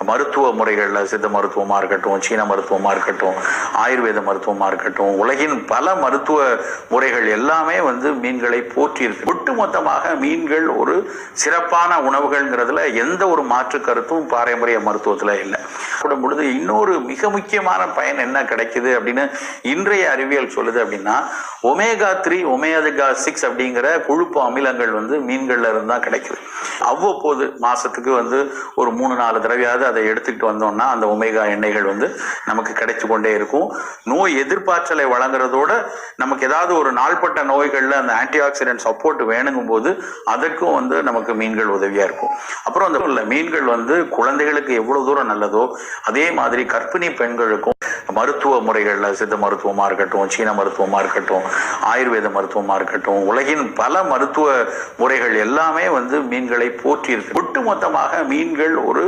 மருத்துவ முறைகளில் சித்த மருத்துவமாக இருக்கட்டும், சீன மருத்துவமாக இருக்கட்டும், ஆயுர்வேத மருத்துவமாக இருக்கட்டும், உலகின் பல மருத்துவ முறைகள் எல்லாமே மீன்களை போற்றி இருக்கு. ஒட்டுமொத்தமாக மீன்கள் ஒரு சிறப்பான உணவுகள்ங்கிறதுல எந்த ஒரு மாற்று கருத்தும் பாரம்பரிய மருத்துவத்தில் இல்லை. பொழுது இன்னொரு மிக முக்கியமான பயன் என்ன கிடைக்குது அப்படின்னு இன்றைய அறிவியல் சொல்லுது அப்படின்னா, ஒமேகா 3 ஒமேகா 6 அப்படிங்கிற கொழுப்பு அமிலங்கள் மீன்கள்ல இருந்து தான் கிடைக்குது. அவ்வப்போது மாசத்துக்கு ஒரு 3-4 தடவையாவது அதை எடுத்துக்கிட்டு வந்தோம்னா அந்த ஒமேகா எண்ணெய்கள் நமக்கு கிடைச்சு கொண்டே இருக்கும். நோய் எதிர்ப்பாற்றலை வழங்குறதோட நமக்கு ஏதாவது ஒரு நாள்பட்ட நோய்கள்ல அந்த ஆன்டி ஆக்சிடென்ட் சப்போர்ட் வேணுங்கும் போது அதற்கும் நமக்கு மீன்கள் உதவியா இருக்கும். அப்புறம் அந்த மீன்கள் குழந்தைகளுக்கு எவ்வளவு தூரம் நல்லதோ அதே மாதிரி கர்ப்பிணி பெண்களுக்கும் மருத்துவ முறைகளில் சித்த மருத்துவமாக இருக்கட்டும், சீன மருத்துவமாக இருக்கட்டும், ஆயுர்வேத மருத்துவமாக இருக்கட்டும், உலகின் பல மருத்துவ முறைகள் எல்லாமே மீன்களை போற்றி இருக்கு. ஒட்டுமொத்தமாக மீன்கள் ஒரு